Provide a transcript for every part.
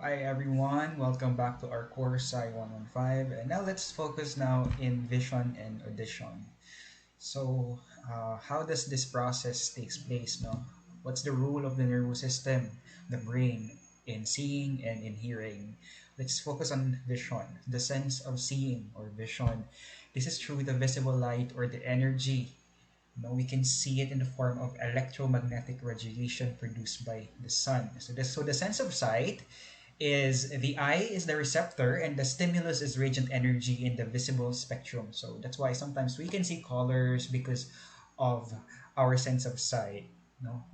Hi everyone, welcome back to our course Psy 115, and now let's focus now in vision and audition. So, how does this process takes place? No, what's the role of the nervous system, the brain, in seeing and in hearing? Let's focus on vision, the sense of seeing or vision. This is through the visible light or the energy. We can see it in the form of electromagnetic radiation produced by the sun. So the sense of sight is the eye is the receptor and the stimulus is radiant energy in the visible spectrum. So that's why sometimes we can see colors because of our sense of sight.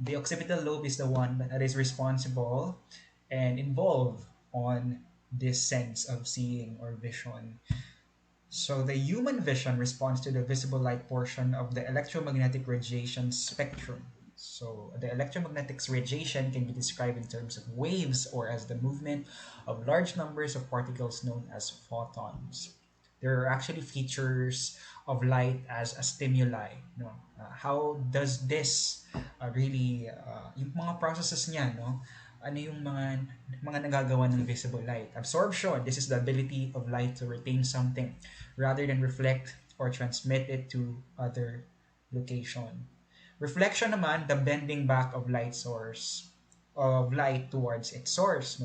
The occipital lobe is the one that is responsible and involved on this sense of seeing or vision. So the human vision responds to the visible light portion of the electromagnetic radiation spectrum. So the electromagnetic radiation can be described in terms of waves or as the movement of large numbers of particles known as photons. There are actually features of light as a stimuli. How does this yung mga processes niya, ano yung mga nagagawa ng visible light? Absorption, this is the ability of light to retain something rather than reflect or transmit it to other location. Reflection naman, the bending back of light towards its source,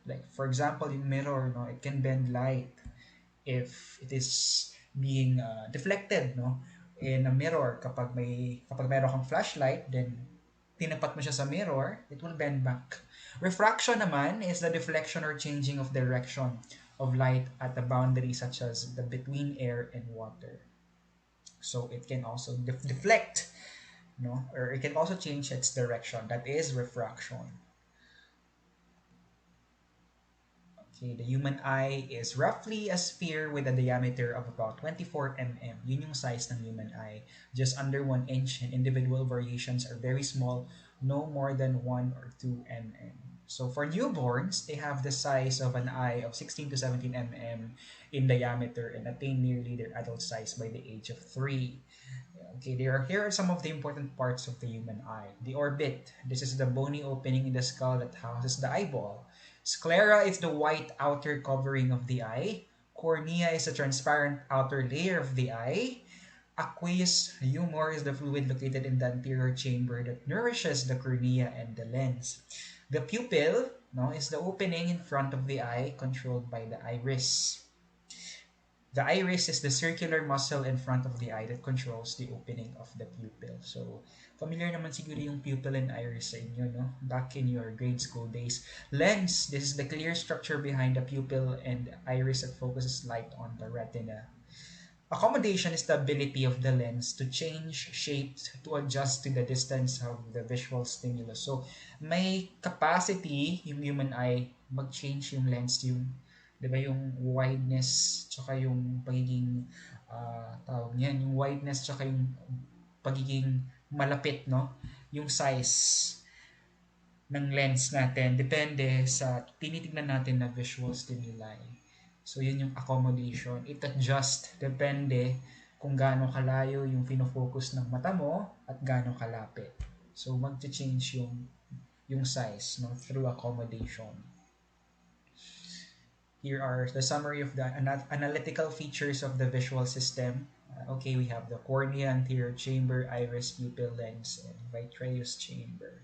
Like for example, in mirror, it can bend light if it is being deflected, in a mirror. Kapag meron kang flashlight, then tinapat mo siya sa mirror, it will bend back. Refraction naman is the deflection or changing of direction of light at the boundary such as the between air and water. So it can also deflect, or it can also change its direction. That is refraction. Okay, the human eye is roughly a sphere with a diameter of about 24 mm. Yun yung size ng human eye. Just under 1 inch, and individual variations are very small, no more than 1 or 2 mm. So for newborns, they have the size of an eye of 16 to 17 mm in diameter and attain nearly their adult size by the age of 3. Okay, here are some of the important parts of the human eye. The orbit. This is the bony opening in the skull that houses the eyeball. Sclera is the white outer covering of the eye. Cornea is the transparent outer layer of the eye. Aqueous humor is the fluid located in the anterior chamber that nourishes the cornea and the lens. The pupil, is the opening in front of the eye controlled by the iris. The iris is the circular muscle in front of the eye that controls the opening of the pupil. So, familiar naman siguro yung pupil and iris sa inyo, back in your grade school days. Lens, this is the clear structure behind the pupil and iris that focuses light on the retina. Accommodation is the ability of the lens to change shape to adjust to the distance of the visual stimulus. So, may capacity yung human eye mag-change yung lens, yung 'di ba yung wideness tsaka yung pagiging tawag niyan, yung wideness tsaka yung pagiging malapit, yung size ng lens natin depende sa tinitingnan natin na visual stimuli. So yun yung accommodation. It adjust depende kung gaano kalayo yung fino-focus ng mata mo at gaano kalapit. So magche-change yung size, through accommodation. Here are the summary of the analytical features of the visual system. Okay, we have the cornea, anterior chamber, iris, pupil, lens, and vitreous chamber.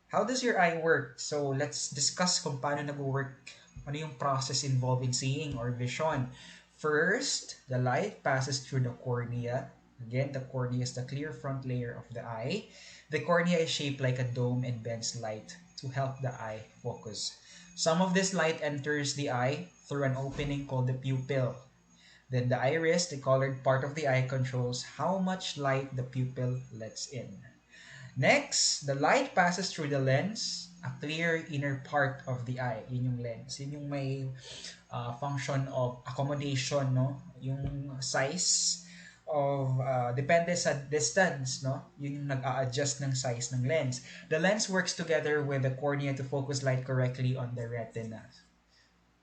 How does your eye work? So let's discuss kung paano nag-work, ano yung process involved in seeing or vision. First, the light passes through the cornea. Again, the cornea is the clear front layer of the eye. The cornea is shaped like a dome and bends light to help the eye focus. Some of this light enters the eye through an opening called the pupil. Then the iris, the colored part of the eye, controls how much light the pupil lets in. Next, the light passes through the lens, a clear inner part of the eye. Yun yung lens. Yun yung may function of accommodation, yung size of depende sa distance, yun yung nag-a-adjust ng size ng lens. The lens works together with the cornea to focus light correctly on the retina.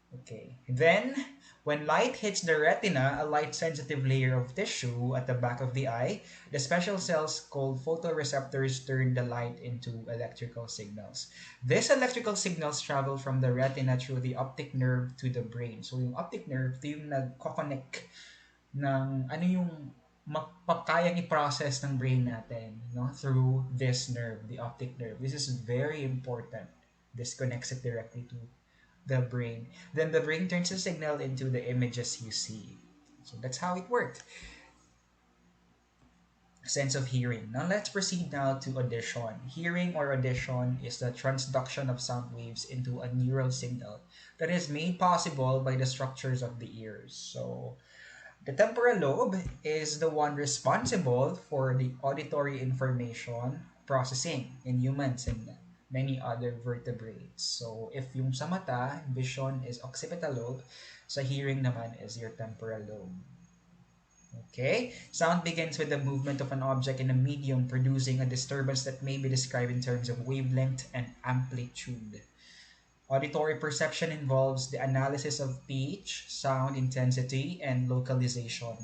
Okay. Then, when light hits the retina, a light-sensitive layer of tissue at the back of the eye, the special cells called photoreceptors turn the light into electrical signals. These electrical signals travel from the retina through the optic nerve to the brain. So, yung optic nerve, ito yung nagko-connect ng ano yung kayang i-process ng brain natin, no, through this nerve, the optic nerve. This is very important. This connects it directly to the brain. Then the brain turns the signal into the images you see. So that's how it worked. Sense of hearing. Now let's proceed now to audition. Hearing or audition is the transduction of sound waves into a neural signal that is made possible by the structures of the ears. So the temporal lobe is the one responsible for the auditory information processing in humans and many other vertebrates. So, if yung sa mata, vision is occipital lobe, sa hearing naman is your temporal lobe. Okay? Sound begins with the movement of an object in a medium producing a disturbance that may be described in terms of wavelength and amplitude. Auditory perception involves the analysis of pitch, sound intensity, and localization.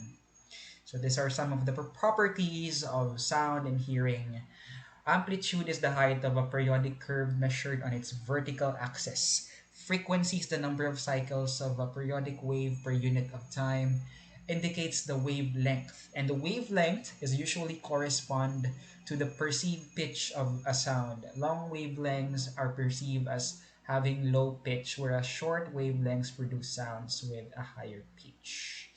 So these are some of the properties of sound and hearing. Amplitude is the height of a periodic curve measured on its vertical axis. Frequency is the number of cycles of a periodic wave per unit of time. Indicates the wavelength, and the wavelength is usually correspond to the perceived pitch of a sound. Long wavelengths are perceived as having low pitch, whereas short wavelengths produce sounds with a higher pitch.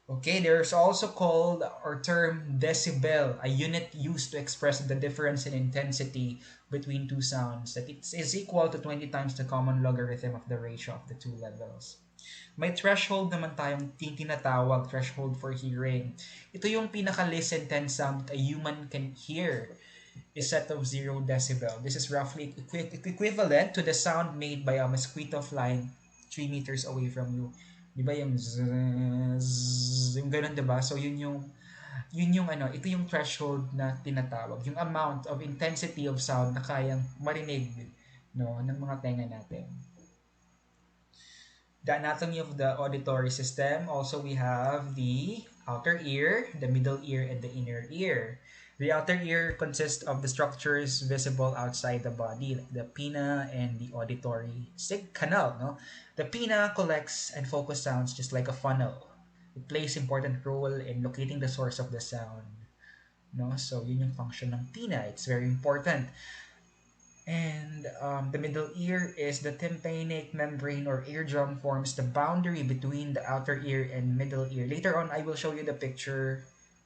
Okay, there's also called or term decibel, a unit used to express the difference in intensity between two sounds, that it is equal to 20 times the common logarithm of the ratio of the two levels. May threshold naman tayong tinatawag, threshold for hearing. Ito yung pinaka-least intense sound a human can hear is set of 0 decibel. This is roughly equivalent to the sound made by a mosquito flying 3 meters away from you. Di ba yung zzz, yung ganun, di ba? So yun yung ano, ito yung threshold na tinatawag. Yung amount of intensity of sound na kayang marinig, no, ng mga tenga natin. The anatomy of the auditory system. Also, we have the outer ear, the middle ear, and the inner ear. The outer ear consists of the structures visible outside the body, like the pinna and the auditory canal. No, the pinna collects and focuses sounds just like a funnel. It plays important role in locating the source of the sound. No, so yun yung function ng pinna. It's very important. And the middle ear is the tympanic membrane or eardrum forms the boundary between the outer ear and middle ear. Later on, I will show you the picture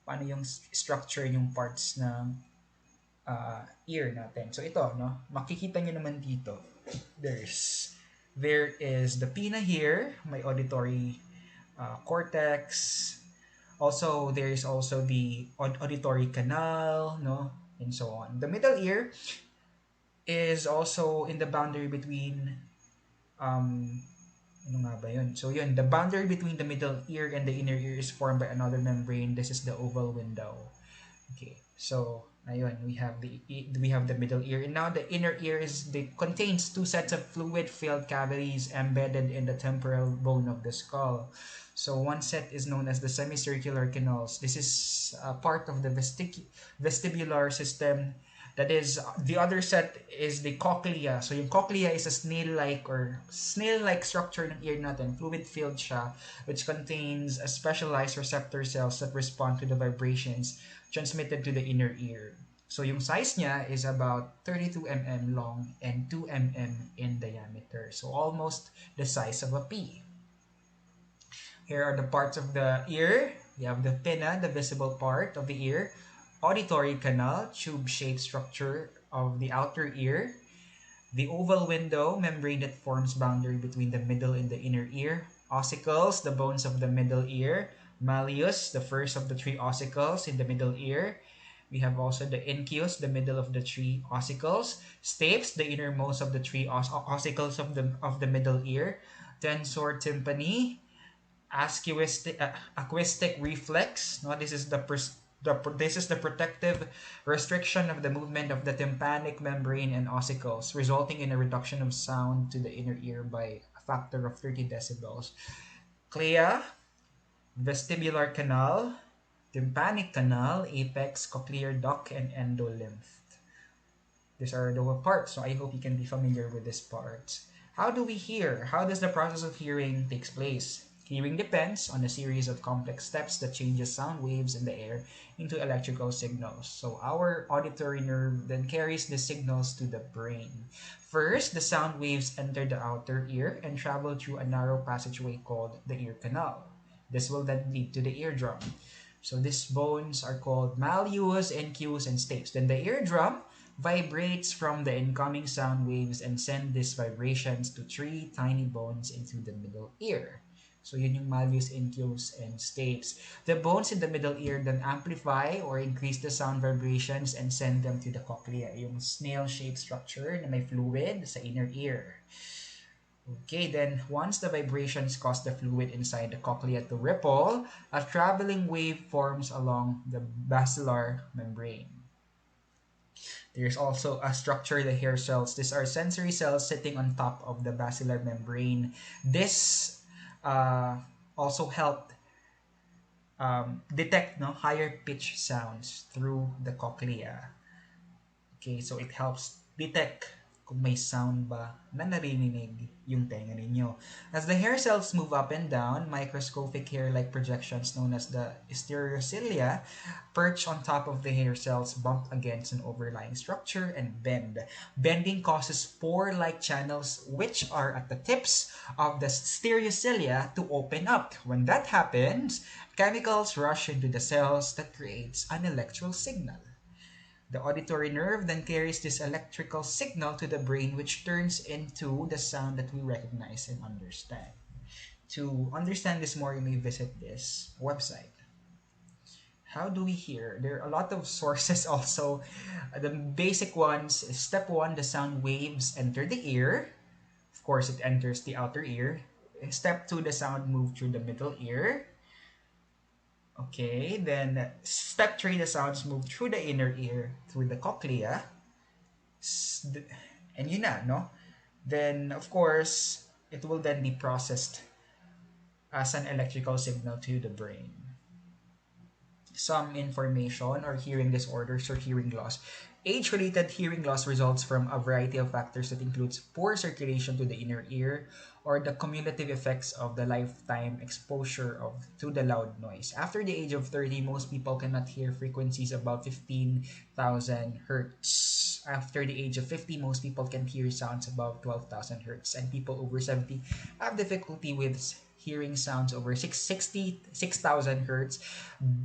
paano yung structure yung parts ng ear natin. So ito, no, makikita nyo naman dito. There is the pinna here, my auditory cortex. Also, there is also the auditory canal, no, and so on. The middle ear is also in the boundary between ano nga ba yun? So yun, the boundary between the middle ear and the inner ear is formed by another membrane. This is the oval window. Okay, so ayun, we have the middle ear, and now the inner ear contains two sets of fluid-filled cavities embedded in the temporal bone of the skull. So one set is known as the semicircular canals. This is part of the vestibular system. That is, the other set is the cochlea. So yung cochlea is a snail-like structure ng ear natin. Fluid-filled siya, which contains a specialized receptor cells that respond to the vibrations transmitted to the inner ear. So yung size niya is about 32 mm long and 2 mm in diameter. So almost the size of a pea. Here are the parts of the ear. You have the pinna, the visible part of the ear. Auditory canal, tube-shaped structure of the outer ear. The oval window, membrane that forms boundary between the middle and the inner ear. Ossicles, the bones of the middle ear. Malleus, the first of the three ossicles in the middle ear. We have also the incus, the middle of the three ossicles. Stapes, the innermost of the three ossicles of the middle ear. Tensor tympani, acoustic reflex. No, this is the protective restriction of the movement of the tympanic membrane and ossicles, resulting in a reduction of sound to the inner ear by a factor of 30 decibels. Clea, vestibular canal, tympanic canal, apex, cochlear duct, and endolymph. These are the parts, so I hope you can be familiar with these parts. How do we hear? How does the process of hearing takes place? Hearing depends on a series of complex steps that changes sound waves in the air into electrical signals. So our auditory nerve then carries the signals to the brain. First, the sound waves enter the outer ear and travel through a narrow passageway called the ear canal. This will then lead to the eardrum. So these bones are called malleus, incus, and stapes. Then the eardrum vibrates from the incoming sound waves and send these vibrations to three tiny bones into the middle ear. So yun yung malleus, incus, and stapes. The bones in the middle ear then amplify or increase the sound vibrations and send them to the cochlea, yung snail-shaped structure na may fluid sa inner ear. Okay, then once the vibrations cause the fluid inside the cochlea to ripple, a traveling wave forms along the basilar membrane. There's also a structure, the hair cells. These are sensory cells sitting on top of the basilar membrane. This also help detect higher pitch sounds through the cochlea. Okay, so it helps detect kung may sound ba na naririnig yung tenga ninyo. As the hair cells move up and down, microscopic hair-like projections known as the stereocilia perch on top of the hair cells, bump against an overlying structure, and bend. Bending causes pore-like channels which are at the tips of the stereocilia to open up. When that happens, chemicals rush into the cells that creates an electrical signal. The auditory nerve then carries this electrical signal to the brain, which turns into the sound that we recognize and understand. To understand this more, you may visit this website. How do we hear? There are a lot of sources also. The basic ones is step 1, the sound waves enter the ear. Of course, it enters the outer ear. Step 2, the sound moves through the middle ear. Okay, then step 3, the sounds move through the inner ear, through the cochlea. And yun na, no? Then, of course, it will then be processed as an electrical signal to the brain. Some information or hearing disorders or hearing loss. Age-related hearing loss results from a variety of factors that includes poor circulation to the inner ear or the cumulative effects of the lifetime exposure to the loud noise. After the age of 30, most people cannot hear frequencies above 15,000 hertz. After the age of 50, most people can hear sounds above 12,000 hertz. And people over 70 have difficulty with hearing sounds over 6,000 hertz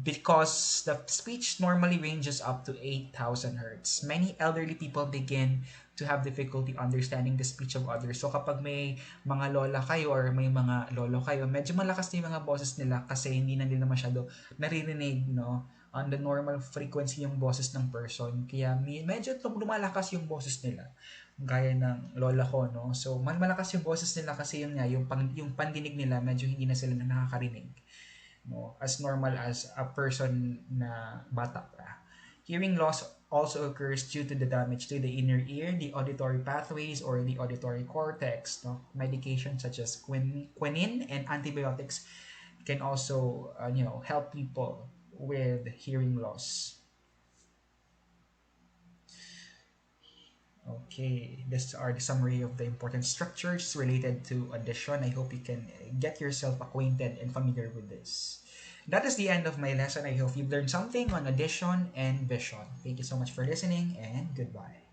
because the speech normally ranges up to 8,000 hertz. Many elderly people begin to have difficulty understanding the speech of others. So kapag may mga lola kayo or may mga lolo kayo, medyo malakas na yung mga boses nila kasi hindi na nila masyado naririnig, no? On the normal frequency yung boses ng person. Kaya medyo lumalakas yung boses nila. Gaya ng lola ko, no? So, malakas yung boses nila kasi yun nga, yung pandinig nila, medyo hindi na sila nakakarinig. No? As normal as a person na bata pa. Hearing loss also occurs due to the damage to the inner ear, the auditory pathways, or the auditory cortex. No? Medications such as quinine and antibiotics can also, help people with hearing loss. Okay, these are the summary of the important structures related to audition. I hope you can get yourself acquainted and familiar with this. That is the end of my lesson. I hope you've learned something on audition and vision. Thank you so much for listening, and goodbye.